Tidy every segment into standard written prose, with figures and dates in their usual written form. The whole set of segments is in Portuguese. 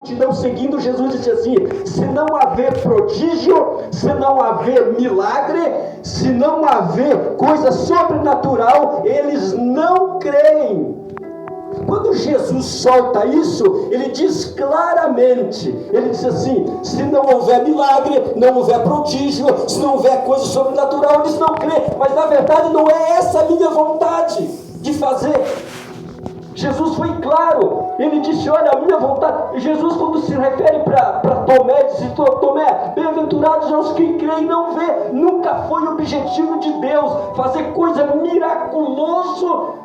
multidão seguindo, Jesus disse assim: se não haver prodígio, se não haver milagre, se não haver coisa sobrenatural, eles não creem. Quando Jesus solta isso, ele diz claramente, ele diz assim: se não houver milagre, não houver prodígio, se não houver coisa sobrenatural, eles não creem. Mas na verdade não é essa a minha vontade de fazer. Jesus foi claro, ele disse: olha, a minha vontade. Jesus, quando se refere para Tomé, disse: Tomé, bem-aventurados aos que creem e não vê. Nunca foi o objetivo de Deus fazer coisa miraculosa.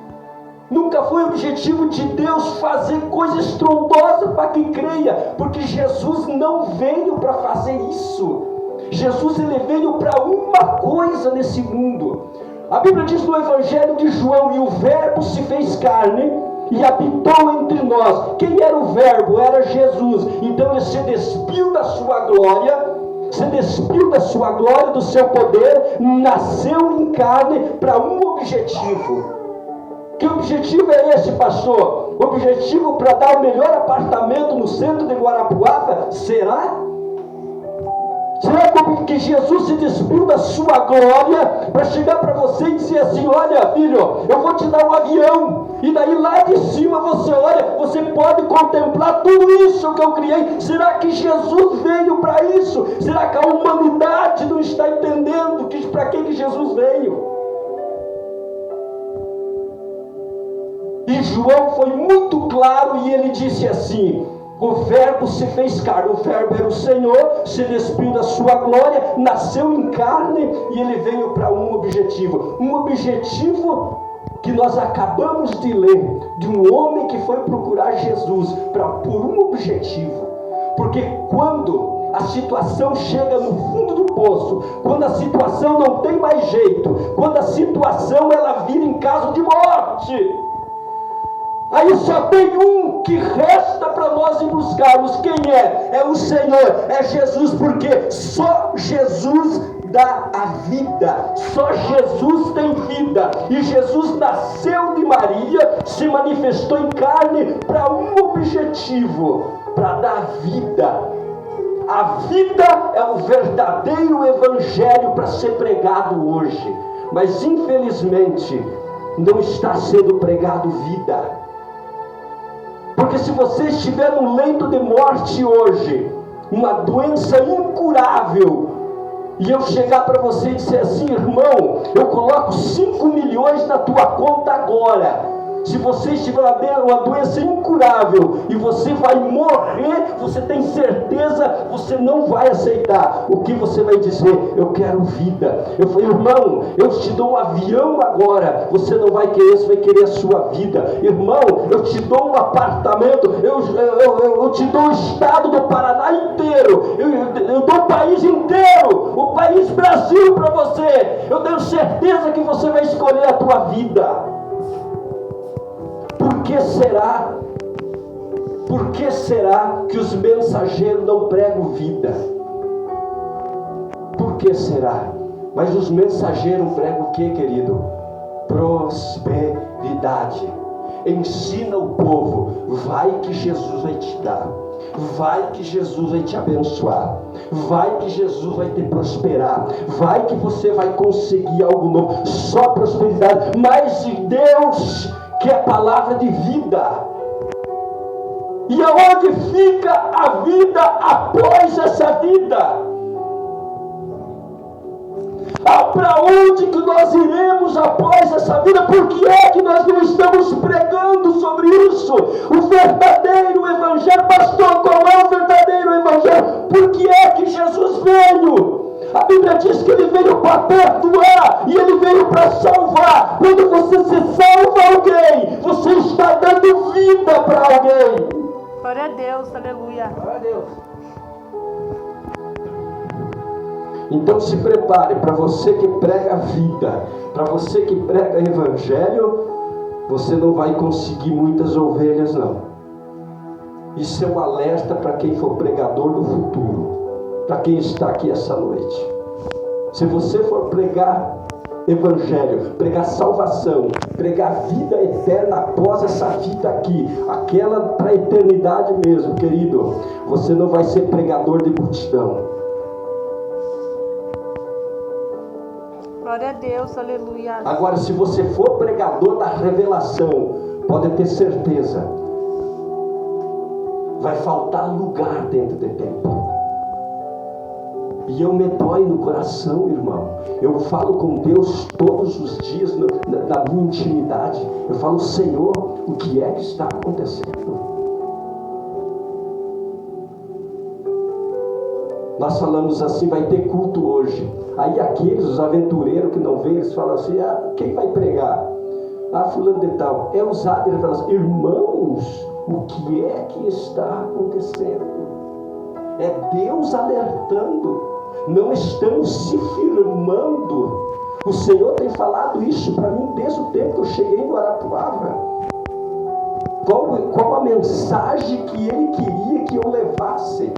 Nunca foi o objetivo de Deus fazer coisa estrondosa para quem creia, porque Jesus não veio para fazer isso. Jesus, ele veio para uma coisa nesse mundo. A Bíblia diz no Evangelho de João: e o Verbo se fez carne e habitou entre nós. Quem era o Verbo? Era Jesus. Então ele se despiu da sua glória, do seu poder, nasceu em carne para um objetivo. Que objetivo é esse, pastor? O objetivo para dar o melhor apartamento no centro de Guarapuava? Será? Será que Jesus se despiu da sua glória para chegar para você e dizer assim: olha, filho, eu vou te dar um avião, e daí lá de cima você olha, você pode contemplar tudo isso que eu criei? Será que Jesus veio para isso? Será que a humanidade não está entendendo para que Jesus veio? E João foi muito claro e ele disse assim: o Verbo se fez carne. O Verbo era o Senhor, se despiu da sua glória, nasceu em carne e ele veio para um objetivo. Um objetivo que nós acabamos de ler, de um homem que foi procurar Jesus por um objetivo. Porque quando a situação chega no fundo do poço, quando a situação não tem mais jeito, quando a situação ela vira em caso de morte, aí só tem um que resta para nós ir buscarmos. Quem é? É o Senhor, é Jesus, porque só Jesus dá a vida, só Jesus tem vida. E Jesus nasceu de Maria, se manifestou em carne para um objetivo: para dar vida. A vida é o verdadeiro evangelho para ser pregado hoje, mas infelizmente não está sendo pregado vida. Porque se você estiver no leito de morte hoje, uma doença incurável, e eu chegar para você e dizer assim: irmão, eu coloco 5 milhões na tua conta agora, se você estiver uma doença incurável e você vai morrer, você tem certeza, você não vai aceitar. O que você vai dizer? Eu quero vida. Eu falei: irmão, eu te dou um avião agora, você não vai querer, você vai querer a sua vida. Irmão, eu te dou um apartamento, eu te dou o estado do Paraná inteiro, eu dou o país inteiro, o país Brasil para você. Eu tenho certeza que você vai escolher a tua vida. Por que será que os mensageiros não pregam vida? Por que será? Mas os mensageiros pregam o que, querido? Prosperidade. Ensina o povo: vai que Jesus vai te dar, vai que Jesus vai te abençoar, vai que Jesus vai te prosperar, vai que você vai conseguir algo novo. Só prosperidade. Mas Deus quer a palavra de vida. E aonde fica a vida após essa vida? Para onde que nós iremos após essa vida? Por que é que nós não estamos pregando sobre isso? O verdadeiro evangelho. Pastor, qual é o verdadeiro evangelho? Por que é que Jesus veio? A Bíblia diz que ele veio para perdoar e ele veio para salvar. Quando você se salva alguém, você está dando vida para alguém. Glória a Deus, aleluia. Glória a Deus. Então se prepare, para você que prega vida, para você que prega evangelho, você não vai conseguir muitas ovelhas, não. Isso é um alerta para quem for pregador do futuro, para quem está aqui essa noite. Se você for pregar evangelho, pregar salvação, pregar vida eterna após essa vida aqui, aquela para a eternidade mesmo, querido, você não vai ser pregador de multidão. Glória a Deus, aleluia. Agora, se você for pregador da revelação, pode ter certeza, vai faltar lugar dentro do templo. E eu me dói no coração, irmão. Eu falo com Deus todos os dias na minha intimidade. Eu falo, Senhor, o que é que está acontecendo? Nós falamos assim, vai ter culto hoje. Aí aqueles, os aventureiros que não vêm, eles falam assim, quem vai pregar? Fulano de tal. É usado, ele fala assim, irmãos, o que é que está acontecendo? É Deus alertando. Não estamos se firmando. O Senhor tem falado isso para mim desde o tempo que eu cheguei em Guarapuava. Qual a mensagem que Ele queria que eu levasse?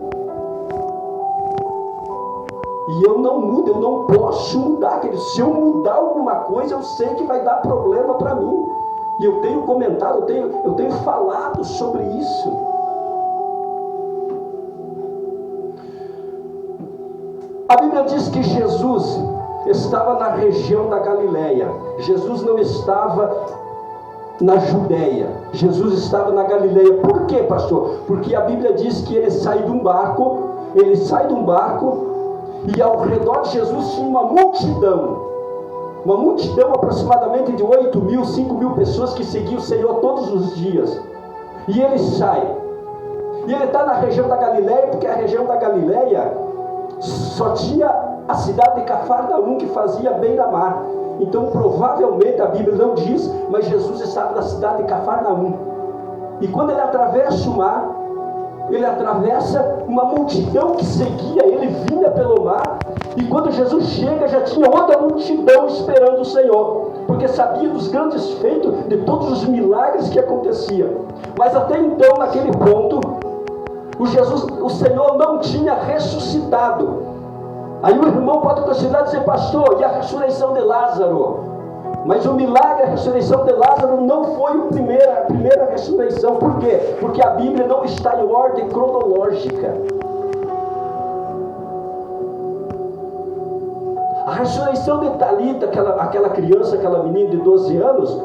E eu não mudo, eu não posso mudar. Se eu mudar alguma coisa, eu sei que vai dar problema para mim. E eu tenho comentado, eu tenho falado sobre isso. A Bíblia diz que Jesus estava na região da Galileia. Jesus não estava na Judéia. Jesus estava na Galileia. Por quê, pastor? Porque a Bíblia diz que ele sai de um barco e ao redor de Jesus tinha uma multidão aproximadamente de 8.000, 5.000 pessoas que seguiam o Senhor todos os dias. E ele sai. E ele está na região da Galileia, porque a região da Galileia só tinha a cidade de Cafarnaum que fazia beira-mar. Então provavelmente a Bíblia não diz, mas Jesus estava na cidade de Cafarnaum. E quando ele atravessa o mar, ele atravessa uma multidão que seguia, ele vinha pelo mar. E quando Jesus chega, já tinha outra multidão esperando o Senhor, porque sabia dos grandes feitos, de todos os milagres que aconteciam. Mas até então, naquele ponto, o Senhor não tinha ressuscitado. Aí o irmão pode considerar e dizer, pastor, e a ressurreição de Lázaro? Mas o milagre, a ressurreição de Lázaro não foi a primeira ressurreição. Por quê? Porque a Bíblia não está em ordem cronológica. A ressurreição de Talita, aquela criança, aquela menina de 12 anos,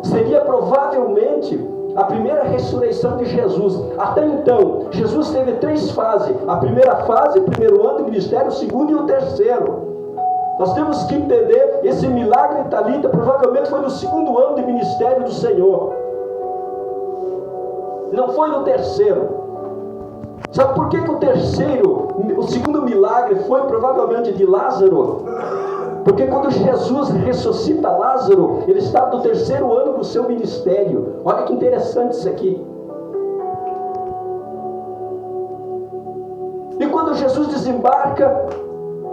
seria provavelmente a primeira ressurreição de Jesus. Até então, Jesus teve 3 fases. A primeira fase, o primeiro ano do ministério, o segundo e o terceiro. Nós temos que entender, esse milagre de Talita provavelmente foi no segundo ano de ministério do Senhor. Não foi no terceiro. Sabe por que o segundo milagre foi provavelmente de Lázaro? Porque quando Jesus ressuscita Lázaro, ele está no terceiro ano do seu ministério. Olha que interessante isso aqui. E quando Jesus desembarca,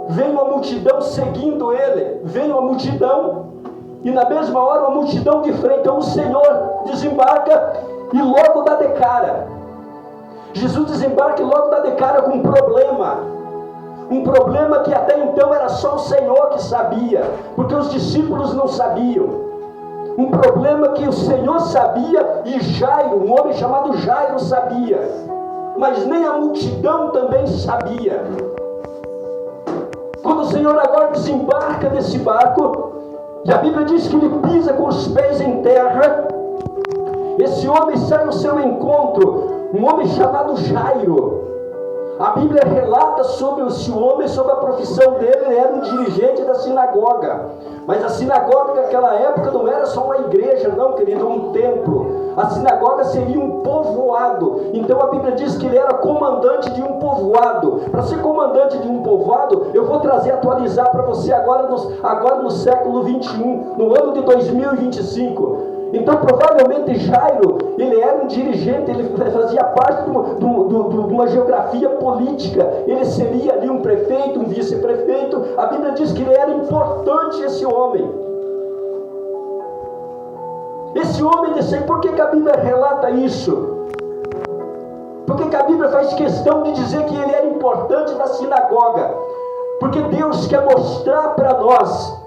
vem uma multidão seguindo ele. Vem uma multidão, e na mesma hora uma multidão de frente. Então o Senhor desembarca e logo dá de cara. Jesus desembarca e logo dá de cara com um problema. Um problema que até então era só o Senhor que sabia, porque os discípulos não sabiam. Um problema que o Senhor sabia e Jairo, um homem chamado Jairo, sabia, mas nem a multidão também sabia. Quando o Senhor agora desembarca desse barco, e a Bíblia diz que ele pisa com os pés em terra, esse homem sai ao seu encontro, um homem chamado Jairo. A Bíblia relata sobre esse homem, sobre a profissão dele. Ele era um dirigente da sinagoga. Mas a sinagoga naquela época não era só uma igreja, não, querido, um templo. A sinagoga seria um povoado. Então a Bíblia diz que ele era comandante de um povoado. Para ser comandante de um povoado, eu vou atualizar para você agora no século 21, no ano de 2025. Então provavelmente Jairo, ele era um dirigente, ele fazia parte de uma geografia política. Ele seria ali um prefeito, um vice-prefeito. A Bíblia diz que ele era importante, esse homem. Esse homem disse, por que a Bíblia relata isso? Porque a Bíblia faz questão de dizer que ele era importante na sinagoga. Porque Deus quer mostrar para nós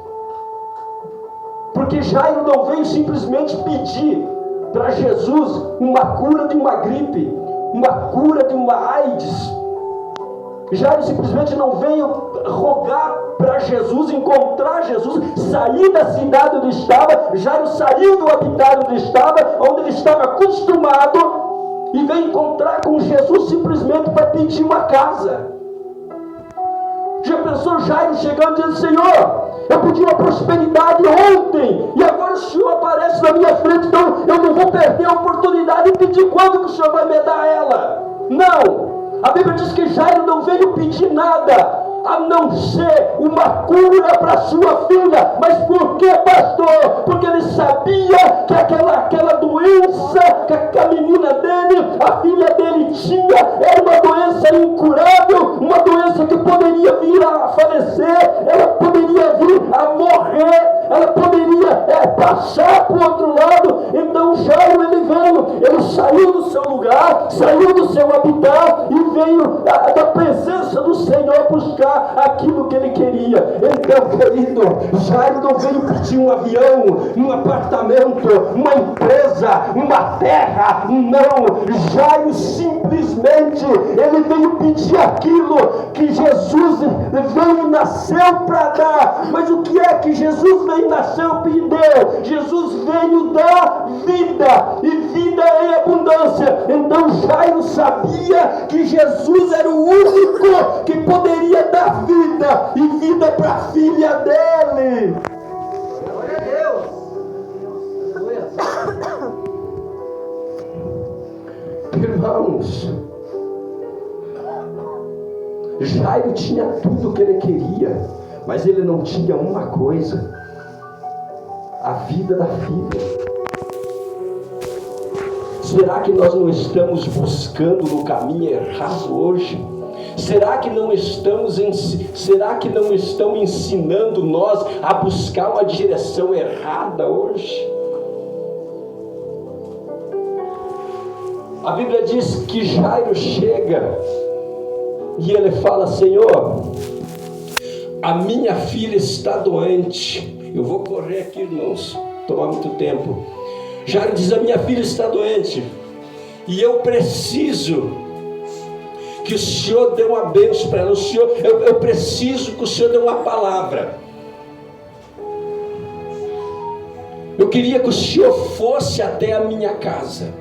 Porque Jairo não veio simplesmente pedir para Jesus uma cura de uma gripe, uma cura de uma AIDS. Jairo simplesmente não veio rogar para Jesus, encontrar Jesus, sair da cidade onde estava. Jairo saiu do habitat onde ele estava acostumado, e veio encontrar com Jesus simplesmente para pedir uma casa. Já pensou Jairo chegando e dizendo: Senhor, eu pedi uma prosperidade ontem, e agora o Senhor aparece na minha frente, então eu não vou perder a oportunidade de pedir. Quando que o Senhor vai me dar ela? Não! A Bíblia diz que Jairo não veio pedir nada, a não ser uma cura para sua filha. Mas por que, pastor? Porque ele sabia que aquela doença que a menina dele, a filha dele tinha, era uma doença incurável, uma doença que poderia vir a falecer, ela poderia vir a morrer, ela poderia passar para o outro lado. Então Jairo, ele saiu do seu lugar, saiu do seu habitat e veio da presença do Senhor buscar aquilo que ele queria. Então, querido, Jairo não veio pedir um avião, um apartamento, uma empresa, uma terra. Não, Jairo simplesmente ele veio pedir aquilo que Jesus veio e nasceu para dar. Mas o que é que Jesus veio e nasceu e deu? Jesus veio dar vida, e vida em abundância. Então Jairo sabia que Jesus era o único que poderia dar vida, e vida para a filha dele. Glória a Deus. Irmãos, Jairo tinha tudo o que ele queria, mas ele não tinha uma coisa: a vida da filha. Será que nós não estamos buscando no caminho errado hoje? Será que não estão ensinando nós a buscar uma direção errada hoje? A Bíblia diz que Jairo chega e ele fala: Senhor, a minha filha está doente. Eu vou correr aqui, irmãos, tomar muito tempo. Jairo diz: a minha filha está doente, e eu preciso que o Senhor dê uma bênção para ela. Eu preciso que o Senhor dê uma palavra. Eu queria que o Senhor fosse até a minha casa.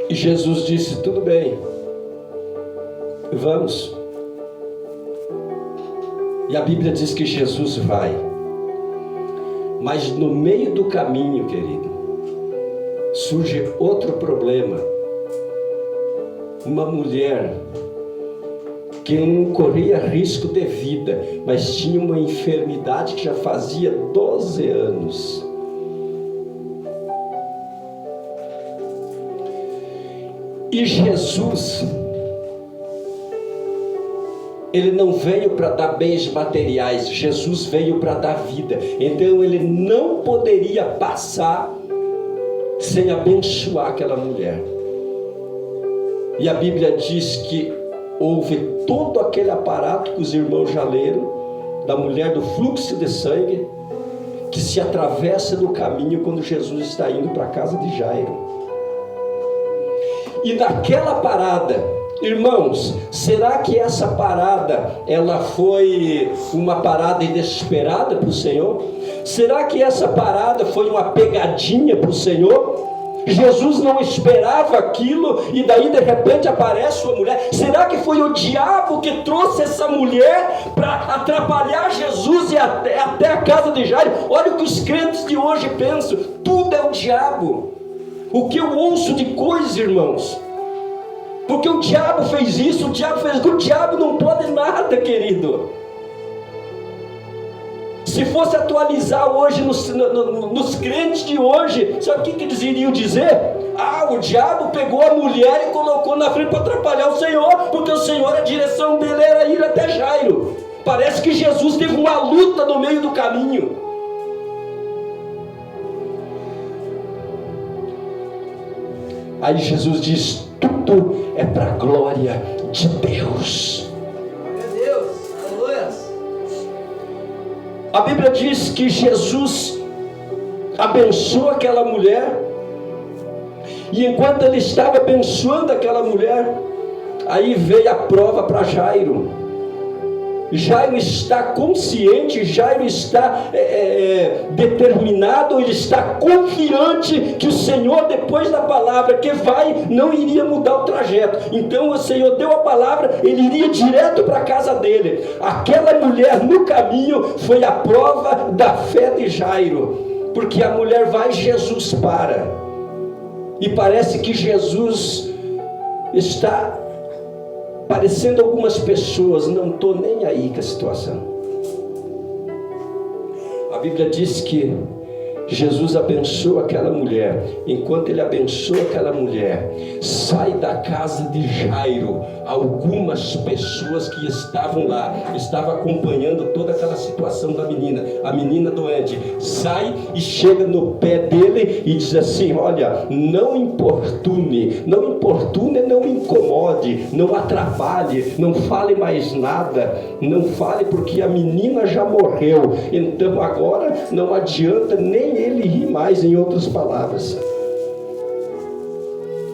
E Jesus disse: tudo bem, vamos. E a Bíblia diz que Jesus vai. Mas no meio do caminho, querido, surge outro problema. Uma mulher que não corria risco de vida, mas tinha uma enfermidade que já fazia 12 anos. E Jesus, ele não veio para dar bens materiais, Jesus veio para dar vida. Então ele não poderia passar sem abençoar aquela mulher. E a Bíblia diz que houve todo aquele aparato que os irmãos já leram, da mulher do fluxo de sangue, que se atravessa no caminho quando Jesus está indo para a casa de Jairo. E naquela parada, irmãos, será que essa parada, ela foi uma parada inesperada para o Senhor? Será que essa parada foi uma pegadinha para o Senhor? Jesus não esperava aquilo, e daí de repente aparece uma mulher. Será que foi o diabo que trouxe essa mulher para atrapalhar Jesus e até a casa de Jairo? Olha o que os crentes de hoje pensam: tudo é o diabo. O que eu ouço de coisas, irmãos, porque o diabo fez isso, o diabo fez aquilo. O diabo não pode nada, querido. Se fosse atualizar hoje nos crentes de hoje, sabe o que eles iriam dizer? Ah, o diabo pegou a mulher e colocou na frente para atrapalhar o Senhor, porque o Senhor, a direção dele era ir até Jairo. Parece que Jesus teve uma luta no meio do caminho. Aí Jesus diz: tudo é para a glória de Deus. Glória a Deus, aleluia. A Bíblia diz que Jesus abençoa aquela mulher, e enquanto ele estava abençoando aquela mulher, aí veio a prova para Jairo. Jairo está consciente, Jairo está determinado, ele está confiante que o Senhor, depois da palavra que vai, não iria mudar o trajeto. Então o Senhor deu a palavra, ele iria direto para a casa dele. Aquela mulher no caminho foi a prova da fé de Jairo, porque a mulher vai e Jesus para, e parece que Jesus está parecendo algumas pessoas, não estou nem aí com a situação. A Bíblia diz que Jesus abençoa aquela mulher. Enquanto ele abençoa aquela mulher, sai da casa de Jairo algumas pessoas que estavam lá, estavam acompanhando toda aquela situação da menina, a menina doente, sai e chega no pé dele e diz assim: olha, não importune, não incomode, não atrapalhe, não fale mais nada, não fale, porque a menina já morreu, então agora não adianta nem ele rir mais. Em outras palavras,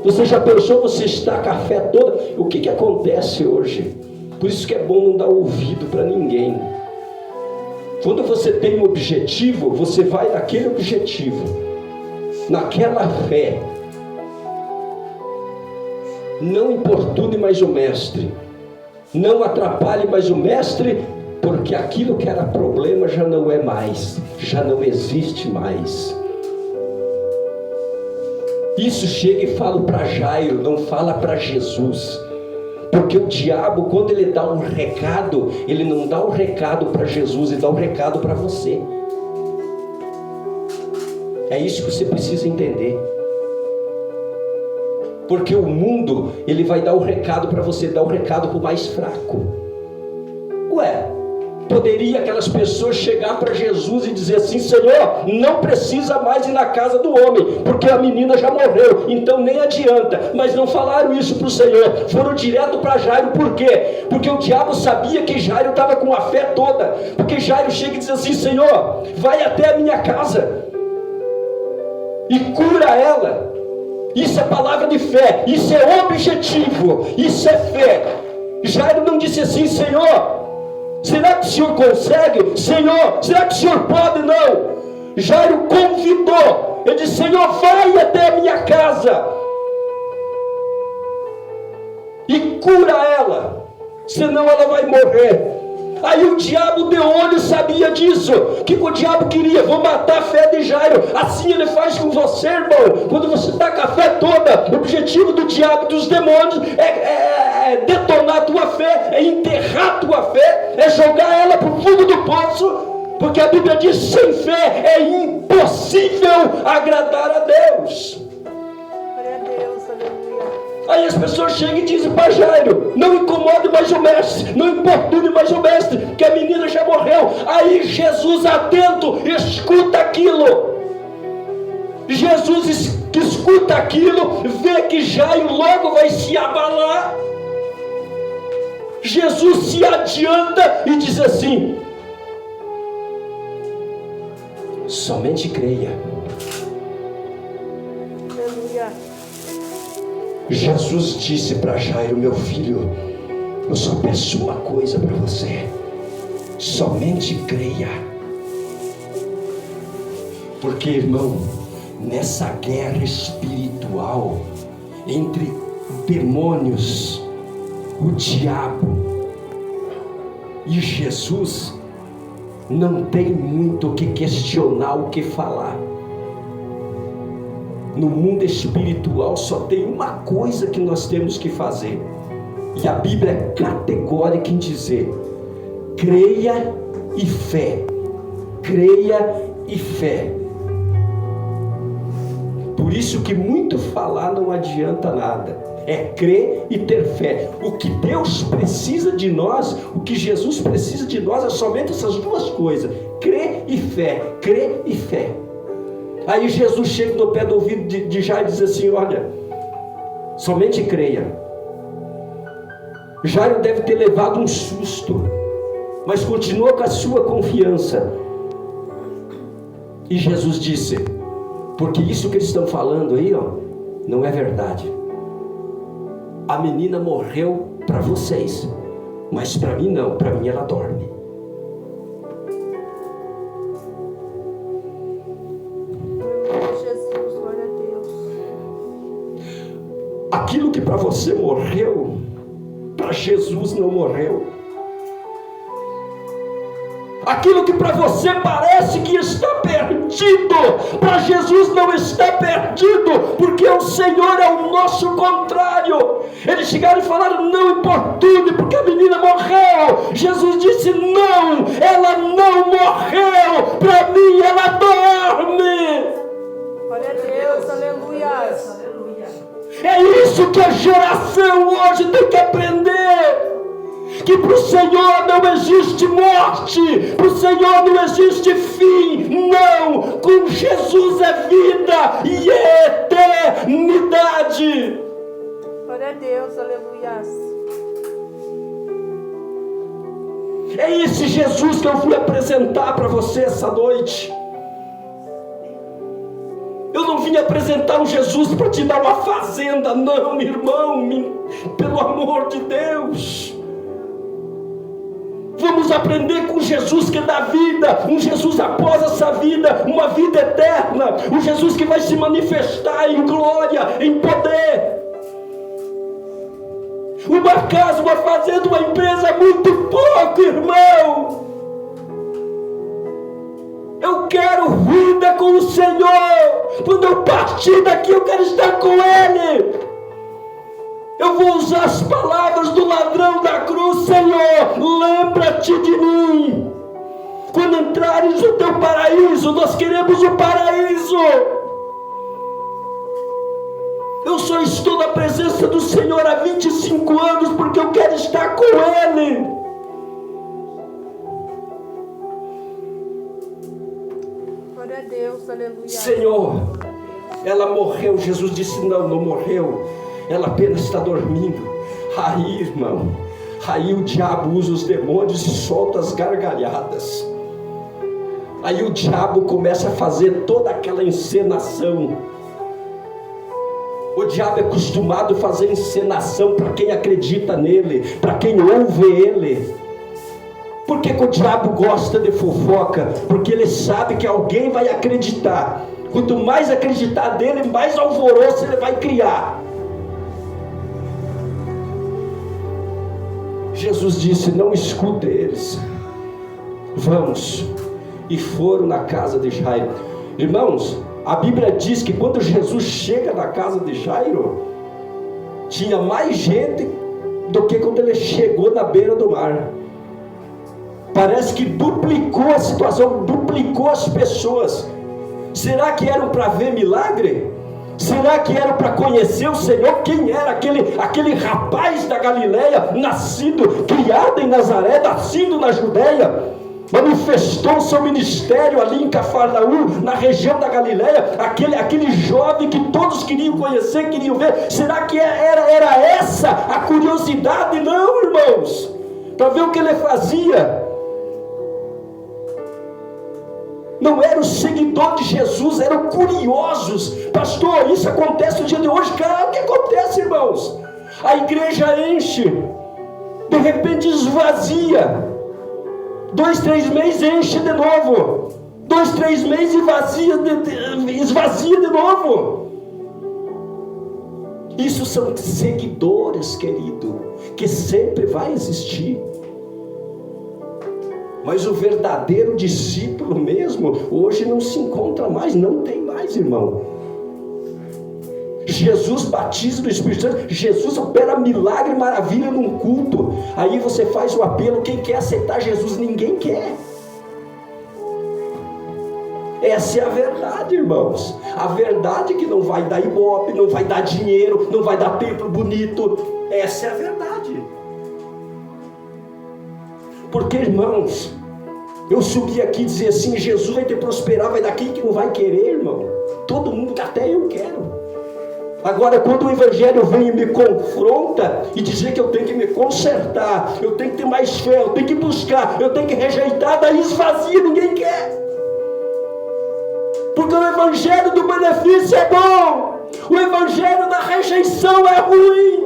você já pensou, você está com a fé toda? O que acontece hoje? Por isso que é bom não dar ouvido para ninguém. Quando você tem um objetivo, você vai naquele objetivo, naquela fé. Não importune mais o mestre, não atrapalhe mais o mestre, porque aquilo que era problema já não é mais, já não existe mais. Isso chega e fala para Jairo, não fala para Jesus. Porque o diabo, quando ele dá um recado, ele não dá um recado para Jesus, ele dá um recado para você. É isso que você precisa entender. Porque o mundo, ele vai dar um recado para você, dar um recado para o mais fraco. Ué, poderia aquelas pessoas chegar para Jesus e dizer assim: Senhor, não precisa mais ir na casa do homem, porque a menina já morreu, então nem adianta. Mas não falaram isso para o Senhor, foram direto para Jairo. Por quê? Porque o diabo sabia que Jairo estava com a fé toda. Porque Jairo chega e diz assim: Senhor, vai até a minha casa e cura ela. Isso é palavra de fé, isso é objetivo, isso é fé. Jairo não disse assim: Senhor, será que o Senhor consegue? Senhor, será que o Senhor pode? Não. Jairo convidou. Ele disse: Senhor, vai até a minha casa e cura ela, senão ela vai morrer. Aí o diabo de olho sabia disso. O que o diabo queria? Vou matar a fé de Jairo. Assim ele faz com você, irmão. Quando você está com a fé toda, o objetivo do diabo e dos demônios é detonar a tua fé, é enterrar a tua fé, é jogar ela para o fundo do poço. Porque a Bíblia diz: sem fé é impossível agradar a Deus. Glória a Deus, aleluia. Aí as pessoas chegam e dizem para Jairo: não incomode mais o mestre, não importune mais o mestre, que a menina já morreu. Aí Jesus, atento, escuta aquilo. Jesus escuta aquilo, vê que Jairo logo vai se abalar. Jesus se adianta e diz assim: somente creia. Aleluia. Jesus disse para Jairo: meu filho, eu só peço uma coisa para você, somente creia. Porque, irmão, nessa guerra espiritual entre demônios, o diabo e Jesus, não tem muito o que questionar, o que falar. No mundo espiritual só tem uma coisa que nós temos que fazer, e a Bíblia é categórica em dizer: creia e fé. Creia e fé. Por isso que muito falar não adianta nada. É crer e ter fé. O que Deus precisa de nós, o que Jesus precisa de nós, é somente essas duas coisas: crer e fé. Crer e fé. Aí Jesus chega no pé do ouvido de Jairo e diz assim: olha, somente creia. Jairo deve ter levado um susto, mas continua com a sua confiança. E Jesus disse, porque isso que eles estão falando aí, ó, não é verdade. A menina morreu para vocês, mas para mim não, para mim ela dorme. Jesus, glória a Deus. Aquilo que para você morreu, para Jesus não morreu. Aquilo que para você parece que está perdido, para Jesus não está perdido, porque o Senhor é o nosso contrário. Eles chegaram e falaram, não importune, porque a menina morreu. Jesus disse, não, ela não morreu, para mim ela dorme. Glória a Deus, aleluia. É isso que a geração hoje tem que aprender. Que para o Senhor não existe morte, para o Senhor não existe fim, não, com Jesus é vida e eternidade. Glória a Deus, aleluia. É esse Jesus que eu fui apresentar para você essa noite. Eu não vim apresentar um Jesus para te dar uma fazenda, não, meu irmão, pelo amor de Deus. Vamos aprender com Jesus que dá vida, um Jesus após essa vida, uma vida eterna, um Jesus que vai se manifestar em glória, em poder. Uma casa, uma fazenda, uma empresa, muito pouco, irmão. Eu quero vida com o Senhor. Quando eu partir daqui, eu quero estar com Ele. Eu vou usar as palavras do ladrão da cruz, Senhor, lembra-te de mim. Quando entrares no teu paraíso, nós queremos o paraíso. Eu só estou na presença do Senhor há 25 anos, porque eu quero estar com Ele. Glória a Deus, aleluia. Senhor, ela morreu. Jesus disse, não morreu. Ela apenas está dormindo. Aí, irmão, aí o diabo usa os demônios e solta as gargalhadas. Aí o diabo começa a fazer toda aquela encenação. O diabo é acostumado a fazer encenação para quem acredita nele, para quem ouve ele. Por que o diabo gosta de fofoca? Porque ele sabe que alguém vai acreditar. Quanto mais acreditar dele, mais alvoroço ele vai criar. Jesus disse, não escute eles. Vamos. E foram na casa de Jairo. Irmãos, a Bíblia diz que quando Jesus chega na casa de Jairo, tinha mais gente do que quando ele chegou na beira do mar. Parece que duplicou a situação, duplicou as pessoas. Será que eram para ver milagre? Será que era para conhecer o Senhor? Quem era aquele rapaz da Galileia, nascido, criado em Nazaré, nascido na Judéia, manifestou seu ministério ali em Cafarnaum, na região da Galileia, aquele jovem que todos queriam conhecer, queriam ver. Será que era essa a curiosidade? Não, irmãos, para ver o que ele fazia. Não eram seguidores de Jesus, eram curiosos. Pastor, isso acontece no dia de hoje? Cara, o que acontece, irmãos? A igreja enche, de repente esvazia. 2, 3 meses enche de novo. 2, 3 meses esvazia de novo. Isso são seguidores, querido, que sempre vai existir. Mas o verdadeiro discípulo mesmo, hoje não se encontra mais, não tem mais, irmão. Jesus batiza no Espírito Santo, Jesus opera milagre, maravilha num culto. Aí você faz o apelo, quem quer aceitar Jesus? Ninguém quer. Essa é a verdade, irmãos. A verdade é que não vai dar ibope, não vai dar dinheiro, não vai dar templo bonito. Essa é a verdade. Porque, irmãos, eu subi aqui e dizer assim, Jesus vai te prosperar, vai dar quem que não vai querer, irmão? Todo mundo, até eu quero. Agora, quando o Evangelho vem e me confronta e dizer que eu tenho que me consertar, eu tenho que ter mais fé, eu tenho que buscar, eu tenho que rejeitar, daí esvazia, ninguém quer. Porque o evangelho do benefício é bom, o evangelho da rejeição é ruim.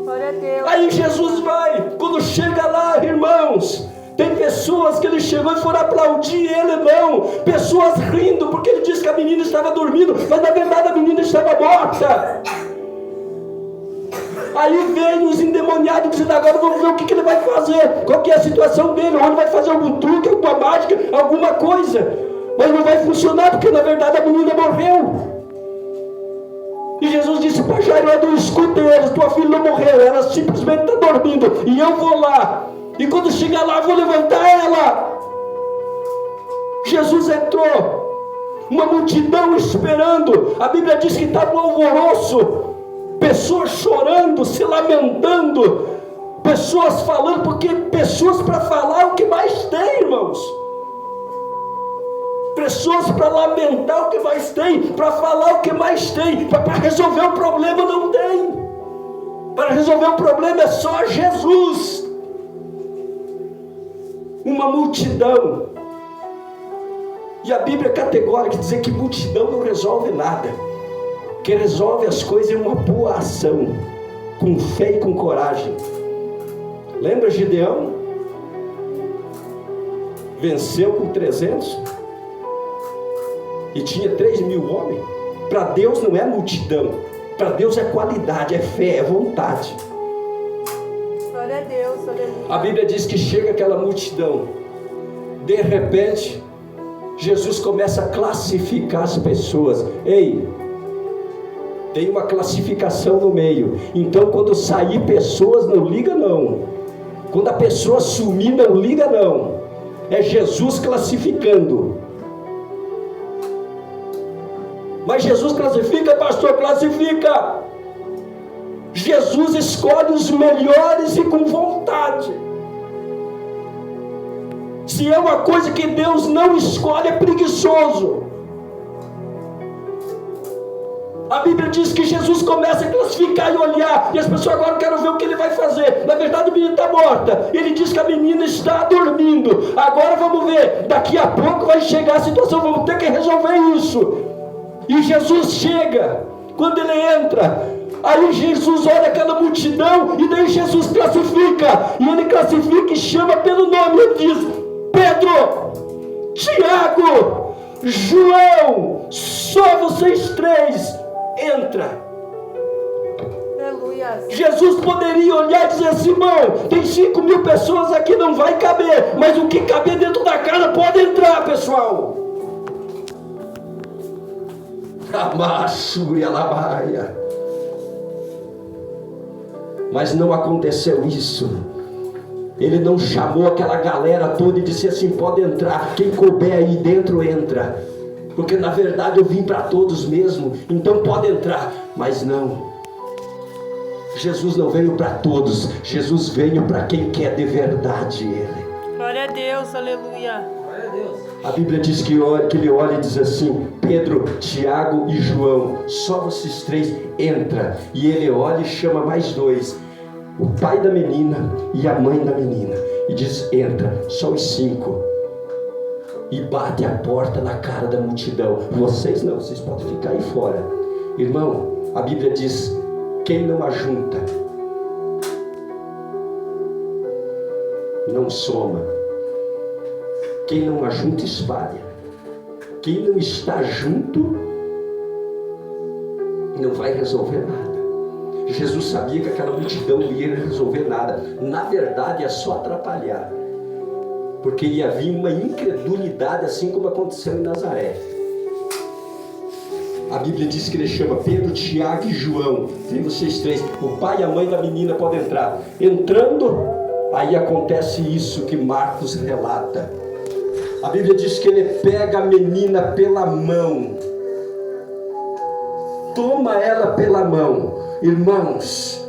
Glória a Deus. Aí Jesus vai, quando chega lá, irmãos, tem pessoas que ele chegou e foram aplaudir, ele não. Pessoas rindo, porque ele disse que a menina estava dormindo, mas na verdade a menina estava morta. Aí vem os endemoniados dizendo, agora vamos ver o que ele vai fazer, qual que é a situação dele, ou ele vai fazer algum truque, alguma mágica, alguma coisa. Mas não vai funcionar, porque na verdade a menina morreu. E Jesus disse para Jairo, não escuta eles, tua filha não morreu, ela simplesmente está dormindo, e eu vou lá. E quando chegar lá, eu vou levantar ela. Jesus entrou, uma multidão esperando. A Bíblia diz que estava um alvoroço, pessoas chorando, se lamentando, pessoas falando, porque pessoas para falar é o que mais tem, irmãos. Pessoas para lamentar o que mais tem, para falar o que mais tem, para resolver o problema não tem. Para resolver o problema é só Jesus. Uma multidão. E a Bíblia é categórica, dizer que multidão não resolve nada. Que resolve as coisas é uma boa ação, com fé e com coragem. Lembra Gideão? Venceu com 300 e tinha 3.000 homens. Para Deus não é multidão, para Deus é qualidade, é fé, é vontade. Glória a Deus, aleluia. A Bíblia diz que chega aquela multidão, de repente Jesus começa a classificar as pessoas. Ei, tem uma classificação no meio. Então quando sair pessoas, não liga não. Quando a pessoa sumir, não liga não. É Jesus classificando. Mas Jesus classifica, pastor, classifica. Jesus escolhe os melhores e com vontade. Se é uma coisa que Deus não escolhe, é preguiçoso. A Bíblia diz que Jesus começa a classificar e olhar, e as pessoas agora querem ver o que ele vai fazer. Na verdade a menina está morta, ele diz que a menina está dormindo. Agora vamos ver, daqui a pouco vai chegar a situação, vamos ter que resolver isso. E Jesus chega, quando ele entra, aí Jesus olha aquela multidão, e daí Jesus classifica, e ele classifica e chama pelo nome, ele diz, Pedro, Tiago, João, só vocês três, entra. Aleluia. Jesus poderia olhar e dizer assim, irmão, tem 5.000 pessoas aqui, não vai caber, mas o que caber dentro da casa pode entrar, pessoal. Mas não aconteceu isso. Ele não chamou aquela galera toda e disse assim, pode entrar, quem couber aí dentro entra, porque na verdade eu vim para todos mesmo, então pode entrar. Mas não, Jesus não veio para todos, Jesus veio para quem quer de verdade ele. Glória a Deus, aleluia. Glória a Deus. A Bíblia diz que ele olha e diz assim, Pedro, Tiago e João, só vocês três entra. E ele olha e chama mais 2, o pai da menina e a mãe da menina, e diz, entra, só os 5. E bate a porta na cara da multidão. Vocês não, vocês podem ficar aí fora. Irmão, a Bíblia diz, quem não ajunta, não soma. Quem não ajunta, espalha. Quem não está junto, não vai resolver nada. Jesus sabia que aquela multidão não ia resolver nada. Na verdade, é só atrapalhar. Porque ia vir uma incredulidade, assim como aconteceu em Nazaré. A Bíblia diz que ele chama Pedro, Tiago e João. Tem vocês três. O pai e a mãe da menina podem entrar. Entrando, aí acontece isso que Marcos relata. A Bíblia diz que ele pega a menina pela mão. Toma ela pela mão. Irmãos,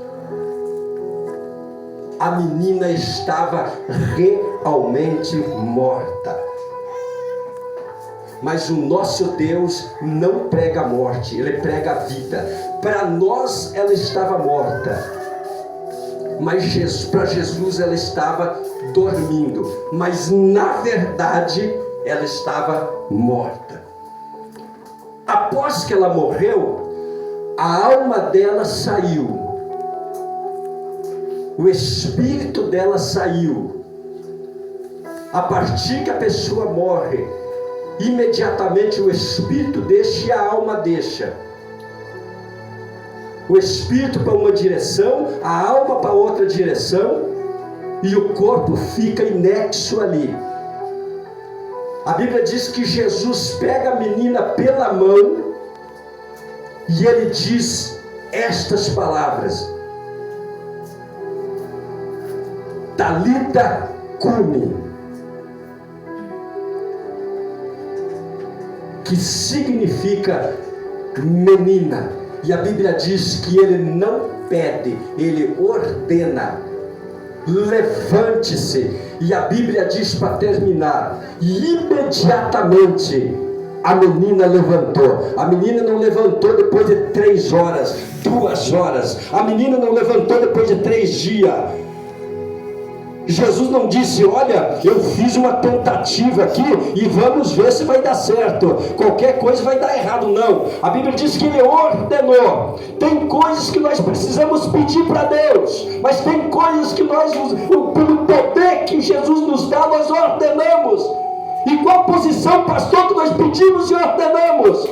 a menina estava realmente morta. Mas o nosso Deus não prega a morte, Ele prega a vida. Para nós ela estava morta, mas para Jesus ela estava dormindo. Mas na verdade ela estava morta. Após que ela morreu, a alma dela saiu, o espírito dela saiu. A partir que a pessoa morre, imediatamente o espírito deixa e a alma deixa. O espírito para uma direção, a alma para outra direção, e o corpo fica inexo ali. A Bíblia diz que Jesus pega a menina pela mão e ele diz estas palavras: Talita cumi, que significa menina. E a Bíblia diz que ele não pede, ele ordena: levante-se. E a Bíblia diz, para terminar, e imediatamente a menina levantou. A menina não levantou depois de 3 horas, 2 horas. A menina não levantou depois de 3 dias. Jesus não disse: olha, eu fiz uma tentativa aqui e vamos ver se vai dar certo, qualquer coisa vai dar errado. Não, a Bíblia diz que ele ordenou. Tem coisas que nós precisamos pedir para Deus, mas tem coisas que nós, pelo poder que Jesus nos dá, nós ordenamos. E qual posição, pastor, que nós pedimos e ordenamos?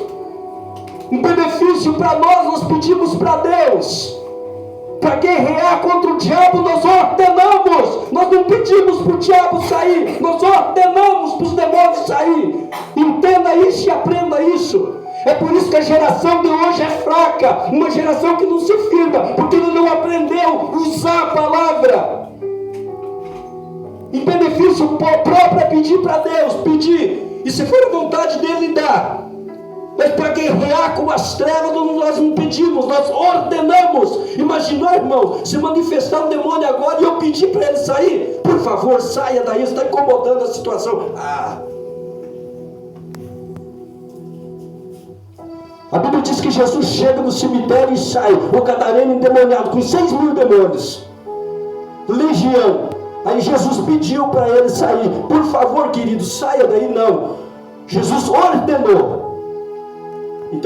Um benefício para nós pedimos para Deus. Para guerrear contra o diabo, nós ordenamos. Nós não pedimos para o diabo sair, nós ordenamos para os demônios sair. Entenda isso e aprenda isso. É por isso que a geração de hoje é fraca, uma geração que não se firma, porque ele não aprendeu a usar a palavra. Em benefício próprio é pedir para Deus, pedir, e se for a vontade dele, dá. Mas para guerrear com as trevas, nós não pedimos, nós ordenamos. Imaginou, irmão, se manifestar um demônio agora e eu pedir para ele sair? Por favor, saia daí, você está incomodando a situação. A Bíblia diz que Jesus chega no cemitério e sai, o gadareno endemoniado, com 6.000 demônios, legião. Aí Jesus pediu para ele sair. Por favor, querido, saia daí. Não, Jesus ordenou.